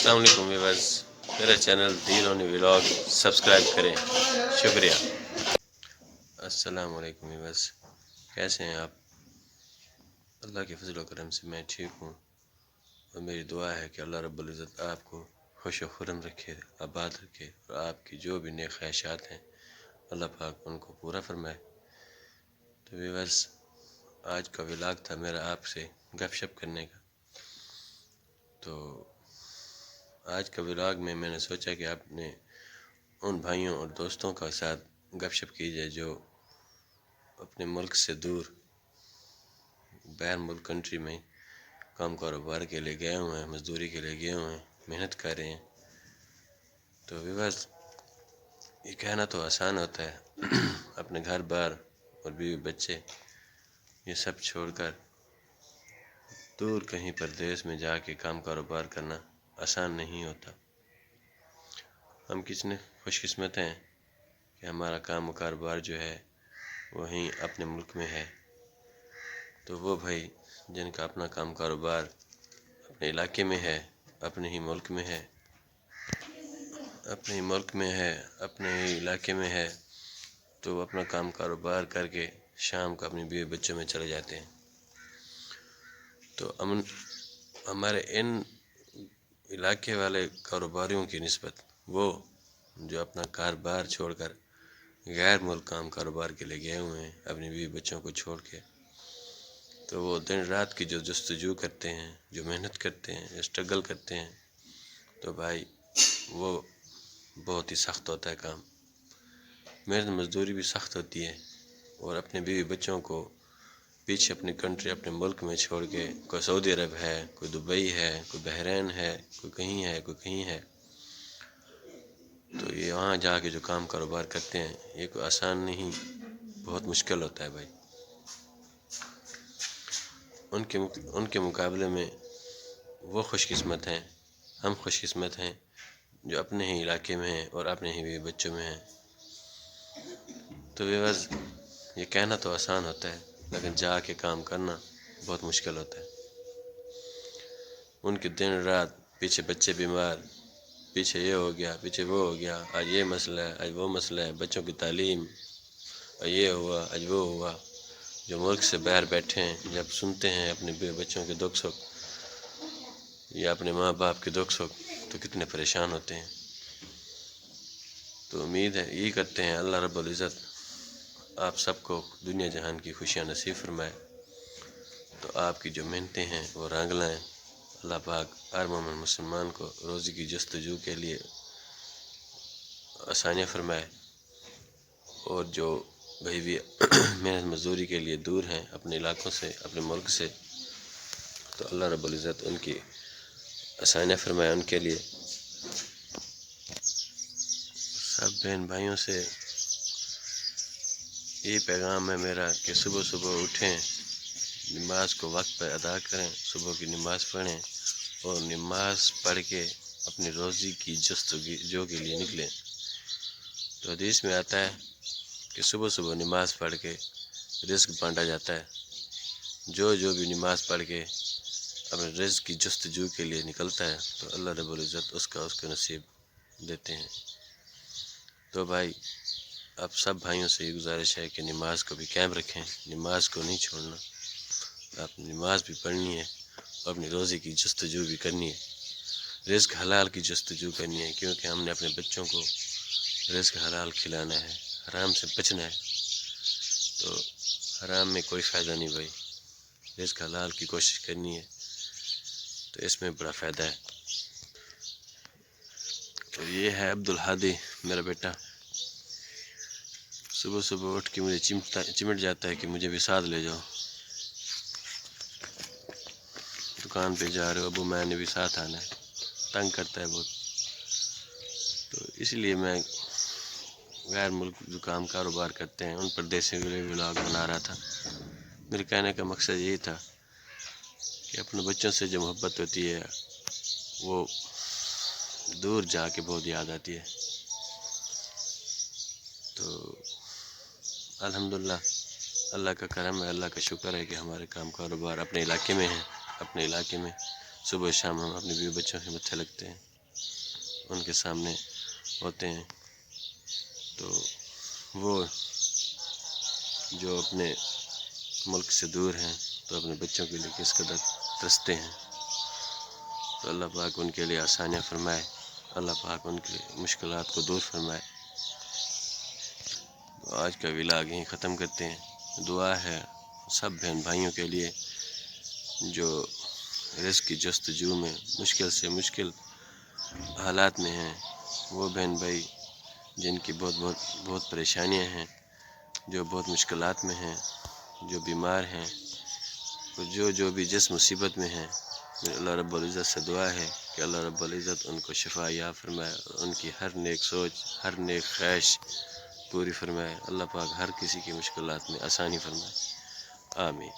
अस्सलाम वालेकुम व्यूअर्स, मेरा चैनल दी लोनी व्लॉग सब्सक्राइब करें, शुक्रिया। अस्सलाम वालेकुम व्यूअर्स, कैसे हैं आप? अल्लाह के फजल व करम से मैं ठीक हूँ और मेरी दुआ है कि अल्लाह रब्बुल इज़्ज़त आपको खुश व खुर्रम रखे, आबाद रखे और आपकी जो भी नेक ख्वाहिशात हैं अल्लाह पाक उनको पूरा फरमाए। तो व्यूअर्स, आज का व्लॉग था मेरा आपसे गपशप करने का। तो आज का व्लॉग में मैंने सोचा कि आपने उन भाइयों और दोस्तों का साथ गपशप की जाए जो अपने मुल्क से दूर बाहर मुल्क कंट्री में काम कारोबार के लिए गए हुए हैं, मज़दूरी के लिए गए हुए हैं, मेहनत कर रहे हैं। तो व्यूअर्स, ये कहना तो आसान होता है अपने घर बार और बीवी बच्चे ये सब छोड़कर दूर कहीं परदेश में जाके काम कारोबार करना आसान नहीं होता। हम कितने खुशकिस्मत हैं कि हमारा काम कारोबार जो है वहीं अपने मुल्क में है। तो वो भाई जिनका अपना काम कारोबार अपने इलाके में है, अपने ही मुल्क में है, अपने ही मुल्क में है, अपने ही इलाके में है, तो वो अपना काम कारोबार करके शाम को अपनी बीवी बच्चों में चले जाते हैं। तो हमारे इन इलाके वाले कारोबारियों की निस्बत वो जो अपना कारोबार छोड़कर गैर मुल्क काम कारोबार के लिए गए हुए हैं अपनी बीवी बच्चों को छोड़ के, तो वो दिन रात की जो जस्तजू करते हैं, जो मेहनत करते हैं, स्ट्रगल करते हैं, तो भाई वो बहुत ही सख्त होता है काम। मेहनत मज़दूरी भी सख्त होती है और अपने बीवी बच्चों को पीछे अपनी कंट्री अपने मुल्क में छोड़ के कोई सऊदी अरब है, कोई दुबई है, कोई बहरीन है, कोई कहीं है, कोई कहीं है, तो ये वहाँ जाके जो काम कारोबार करते हैं ये कोई आसान नहीं, बहुत मुश्किल होता है भाई। उनके मुकाबले में वो खुशकिस्मत हैं, हम खुशकिस्मत हैं जो अपने ही इलाके में हैं और अपने ही बीवी बच्चों में हैं। तो व्यूअर्स, ये कहना तो आसान होता है लेकिन जाके काम करना बहुत मुश्किल होता है। उनके दिन रात पीछे बच्चे बीमार, पीछे ये हो गया, पीछे वो हो गया, आज ये मसला है, आज वो मसला है, बच्चों की तालीम, ये हुआ, आज वो हुआ। जो मुल्क से बाहर बैठे हैं जब सुनते हैं अपने बच्चों के दुख सुख या अपने माँ बाप के दुख सुख तो कितने परेशान होते हैं। तो उम्मीद है, यही करते हैं अल्लाह रब्बुल इज़्ज़त आप सबको दुनिया जहान की खुशियाँ नसीब फरमाए। तो आपकी जो मेहनतें हैं वो रंग लाएँ। अल्लाह पाक हर मोमिन मुसलमान को रोज़ी की जस्तजू के लिए आसानियाँ फरमाए और जो भाई भी मेहनत मज़दूरी के लिए दूर हैं अपने इलाकों से, अपने मुल्क से, तो अल्लाह रब्बुल इज़्ज़त उनकी आसानियाँ फरमाए उनके लिए। सब बहन भाइयों से ये पैगाम है मेरा कि सुबह सुबह उठें, नमाज को वक्त पर अदा करें, सुबह की नमाज़ पढ़ें और नमाज पढ़ के अपनी रोज़ी की जस्तजू के लिए निकलें। तो हदीस में आता है कि सुबह सुबह नमाज़ पढ़ के रिज़्क बांटा जाता है। जो भी नमाज़ पढ़ के अपने रिज़्क की जस्तजू के लिए निकलता है तो अल्लाह रब्बुल इज़्ज़त उसको नसीब देते हैं। तो भाई, आप सब भाइयों से ये गुजारिश है कि नमाज को भी कायम रखें, नमाज को नहीं छोड़ना। आप नमाज भी पढ़नी है और अपनी रोज़ी की जस्तजू भी करनी है, रिज़्क हलाल की जस्तजू करनी है, क्योंकि हमने अपने बच्चों को रिज़्क हलाल खिलाना है, हराम से बचना है। तो हराम में कोई फ़ायदा नहीं भाई, रिज़्क हलाल की कोशिश करनी है, तो इसमें बड़ा फ़ायदा है। तो ये है अब्दुल हादी मेरा बेटा, सुबह सुबह उठ के मुझे चिमट जाता है कि मुझे भी साथ ले जाओ, दुकान पे जा रहे हो अबू, मैंने भी साथ आना है, तंग करता है बहुत। तो इसलिए मैं गैर मुल्क जो काम कारोबार करते हैं उन परदेसियों के लिए व्लॉग बना रहा था। मेरे कहने का मकसद यही था कि अपने बच्चों से जो मोहब्बत होती है वो दूर जाके बहुत याद आती है। तो अल्हम्दुलिल्लाह, अल्लाह का करम है, अल्लाह का शुक्र है कि हमारे काम कारोबार अपने इलाके में हैं। अपने इलाके में सुबह शाम हम अपने बीवी बच्चों के मत्थे लगते हैं। ان کے سامنے ہوتے ہیں، تو وہ جو اپنے ملک سے دور ہیں تو اپنے بچوں کے لیے کس قدر ترستے ہیں، تو اللہ پاک ان کے لیے آسانیاں فرمائے، اللہ پاک ان کی مشکلات کو دور فرمائے۔ تو آج کا ولاگ یہیں ختم کرتے ہیں۔ دعا ہے سب بہن بھائیوں کے لیے جو رزق کی جستجو میں مشکل سے مشکل حالات میں ہیں، وہ بہن بھائی جن کی بہت پریشانیاں ہیں، جو بہت مشکلات میں ہیں، جو بیمار ہیں، جو بھی جس مصیبت میں ہیں، اللہ رب العزت سے دعا ہے کہ اللہ رب العزت ان کو شفا عطا فرمائے، اور ان کی ہر نیک سوچ، ہر نیک خواہش پوری فرمائے۔ اللہ پاک ہر کسی کی مشکلات میں آسانی فرمائے، آمین۔